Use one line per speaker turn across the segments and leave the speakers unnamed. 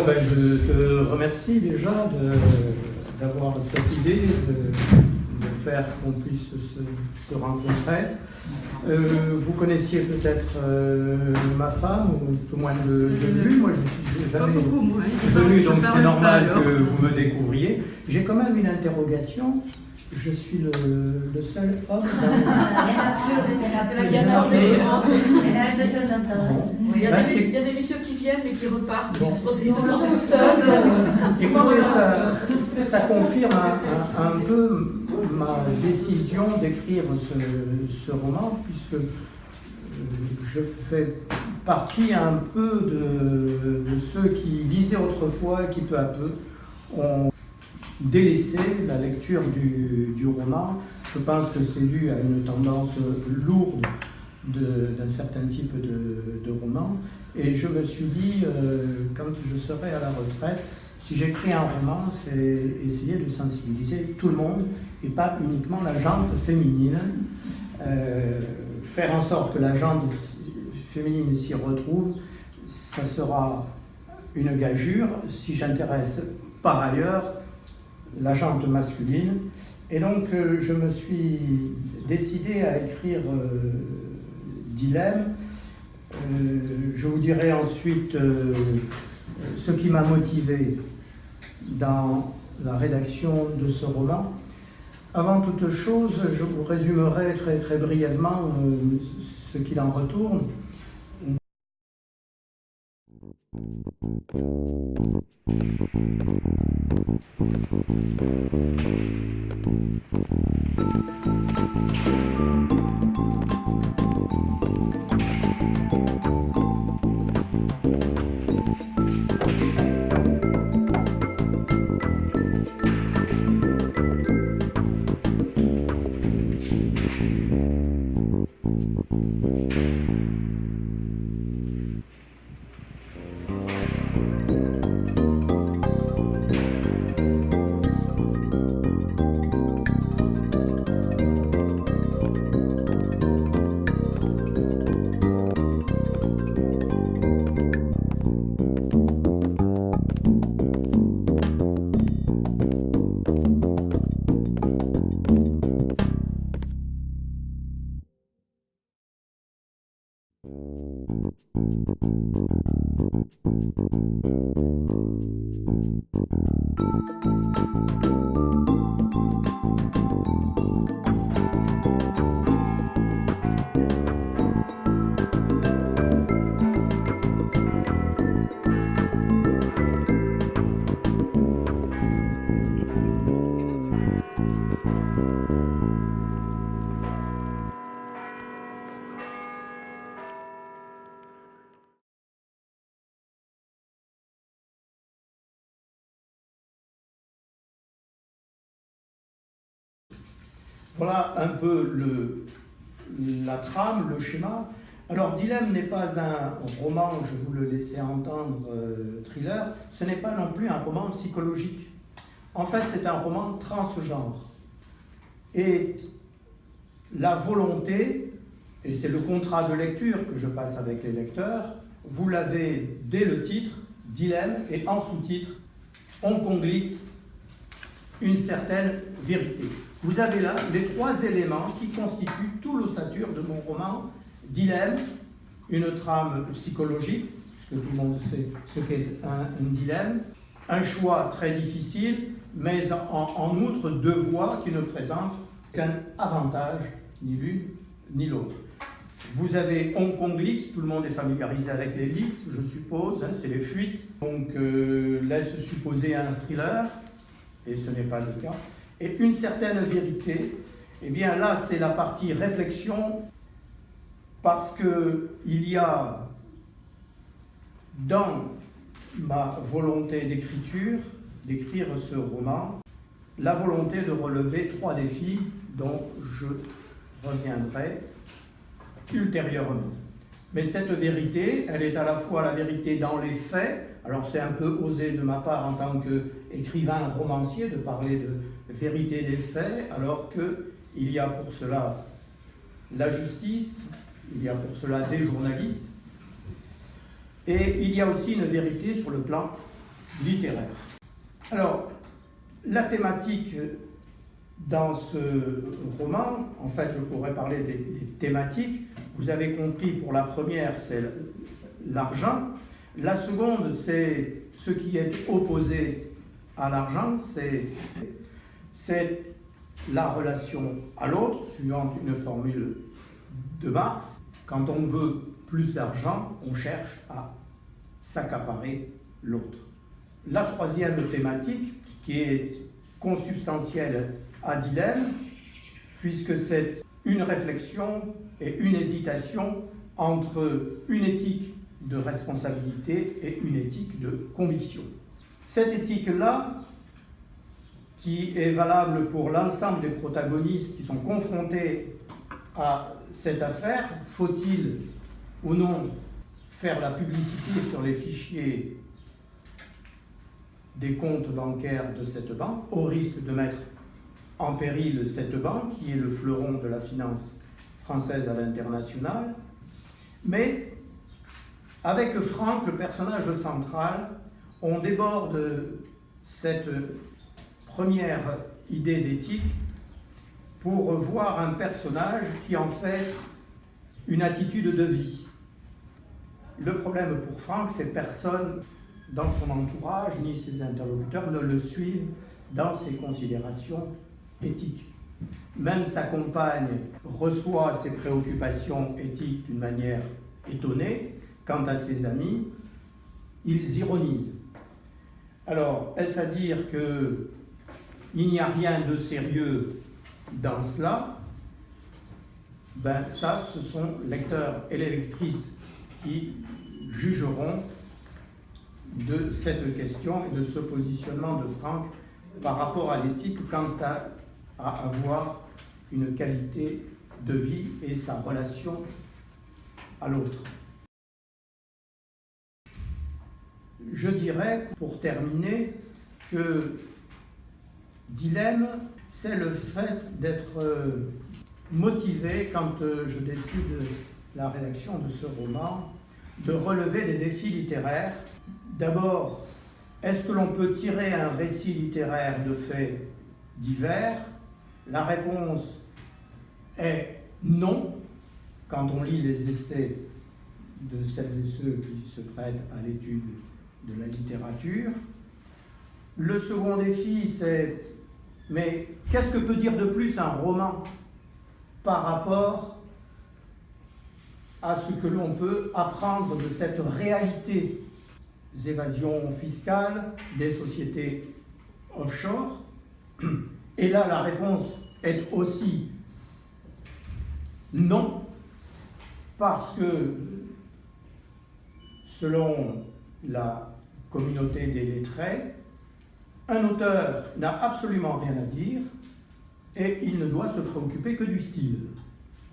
Ben, je te remercie déjà d'avoir cette idée de faire qu'on puisse se rencontrer. Vous connaissiez peut-être ma femme, ou tout au moins de vue. Moi, je suis jamais venu, donc c'est normal que vous me découvriez. J'ai quand même une interrogation. Je suis le seul homme
Il y a des messieurs qui viennent mais qui repartent. Ils sont tout seuls.
Écoutez, ça confirme un peu ma décision d'écrire ce roman, puisque je fais partie un peu de ceux qui lisaient autrefois et qui peu à peu ont délaissé la lecture du roman. Je pense que c'est dû à une tendance lourde d'un certain type de roman. Et je me suis dit, quand je serai à la retraite, si j'écris un roman, c'est essayer de sensibiliser tout le monde et pas uniquement la gente féminine. Faire en sorte que la gente féminine s'y retrouve, ça sera une gageure si j'intéresse par ailleurs la gente masculine. Et donc je me suis décidé à écrire Dilemme. Je vous dirai ensuite ce qui m'a motivé dans la rédaction de ce roman. Avant toute chose, je vous résumerai très, très brièvement ce qu'il en retourne. Voilà un peu la trame, le schéma. Alors, Dilemme n'est pas un roman, je vous le laissais entendre, thriller. Ce n'est pas non plus un roman psychologique. En fait, c'est un roman transgenre. Et la volonté, et c'est le contrat de lecture que je passe avec les lecteurs, vous l'avez dès le titre, Dilemme, et en sous-titre, Hong Kong Leaks, une certaine vérité. Vous avez là les trois éléments qui constituent tout l'ossature de mon roman Dilemme, une trame psychologique, puisque tout le monde sait ce qu'est un dilemme, un choix très difficile, mais en outre deux voies qui ne présentent qu'un avantage, ni l'une ni l'autre. Vous avez Hong Kong Leaks, tout le monde est familiarisé avec les leaks, je suppose, hein, c'est les fuites, donc laisse supposer un thriller, et ce n'est pas le cas. Et une certaine vérité, eh bien là c'est la partie réflexion, parce qu'il y a dans ma volonté d'écriture, d'écrire ce roman, la volonté de relever trois défis dont je reviendrai ultérieurement. Mais cette vérité, elle est à la fois la vérité dans les faits, alors c'est un peu osé de ma part en tant qu'écrivain romancier de parler de vérité des faits, alors qu'il y a pour cela la justice, il y a pour cela des journalistes, et il y a aussi une vérité sur le plan littéraire. Alors, la thématique dans ce roman, en fait, je pourrais parler des thématiques. Vous avez compris, pour la première, c'est l'argent. La seconde, c'est ce qui est opposé à l'argent, c'est la relation à l'autre, suivant une formule de Marx. Quand on veut plus d'argent, on cherche à s'accaparer l'autre. La troisième thématique, qui est consubstantielle à dilemme, puisque c'est une réflexion et une hésitation entre une éthique de responsabilité et une éthique de conviction. Cette éthique-là, qui est valable pour l'ensemble des protagonistes qui sont confrontés à cette affaire, faut-il ou non faire la publicité sur les fichiers des comptes bancaires de cette banque, au risque de mettre en péril cette banque, qui est le fleuron de la finance française à l'international. Mais avec Franck, le personnage central, on déborde cette première idée d'éthique pour voir un personnage qui en fait une attitude de vie. Le problème pour Franck, c'est que personne dans son entourage ni ses interlocuteurs ne le suivent dans ses considérations éthiques. Même sa compagne reçoit ses préoccupations éthiques d'une manière étonnée. Quant à ses amis, ils ironisent. Alors, est-ce à dire qu'il n'y a rien de sérieux dans cela? Ben ça, ce sont lecteurs et les lectrices qui jugeront de cette question et de ce positionnement de Franck par rapport à l'éthique quant à avoir une qualité de vie et sa relation à l'autre. Je dirais, pour terminer, que dilemme, c'est le fait d'être motivé, quand je décide la rédaction de ce roman, de relever des défis littéraires. D'abord, est-ce que l'on peut tirer un récit littéraire de faits divers? La réponse est non, quand on lit les essais de celles et ceux qui se prêtent à l'étude de la littérature. Le second défi, c'est mais qu'est-ce que peut dire de plus un roman par rapport à ce que l'on peut apprendre de cette réalité des évasions fiscales, des sociétés offshore? Et là, la réponse est aussi non, parce que selon la communauté des lettrés, un auteur n'a absolument rien à dire et il ne doit se préoccuper que du style.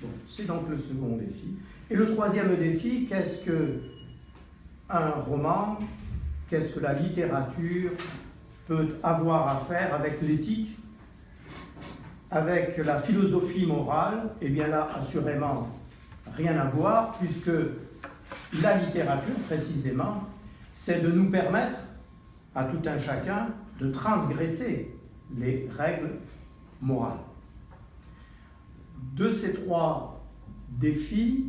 Bon, c'est donc le second défi. Et le troisième défi, qu'est-ce qu'un roman, qu'est-ce que la littérature peut avoir à faire avec l'éthique, avec la philosophie morale? Eh bien là, assurément, rien à voir, puisque la littérature, précisément, c'est de nous permettre, à tout un chacun, de transgresser les règles morales. De ces trois défis,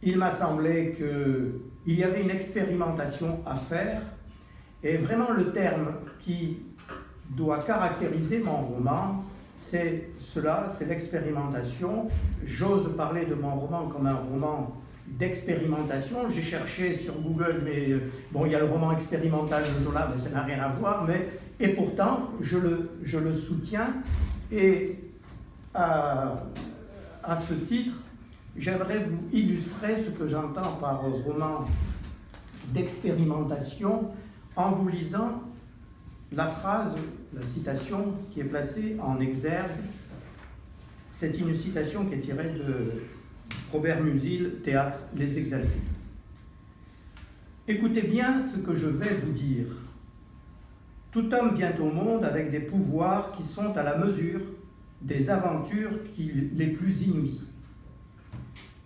il m'a semblé qu'il y avait une expérimentation à faire, et vraiment le terme qui doit caractériser mon roman, c'est cela, c'est l'expérimentation. J'ose parler de mon roman comme un roman d'expérimentation. J'ai cherché sur Google, mais bon, il y a le roman expérimental de Zola, mais ça n'a rien à voir. Et pourtant, je le soutiens. Et à ce titre, j'aimerais vous illustrer ce que j'entends par roman d'expérimentation en vous lisant la phrase, la citation qui est placée en exergue. C'est une citation qui est tirée de Robert Musil, Théâtre Les Exaltés. Écoutez bien ce que je vais vous dire. Tout homme vient au monde avec des pouvoirs qui sont à la mesure des aventures les plus inouïes.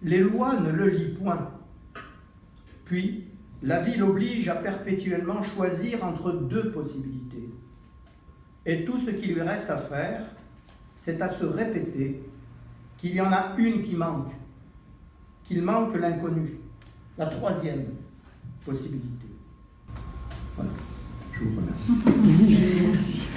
Les lois ne le lient point. Puis, la vie l'oblige à perpétuellement choisir entre deux possibilités. Et tout ce qui lui reste à faire, c'est à se répéter qu'il y en a une qui manque, qu'il manque l'inconnu, la troisième possibilité. Voilà, je vous remercie.
Merci.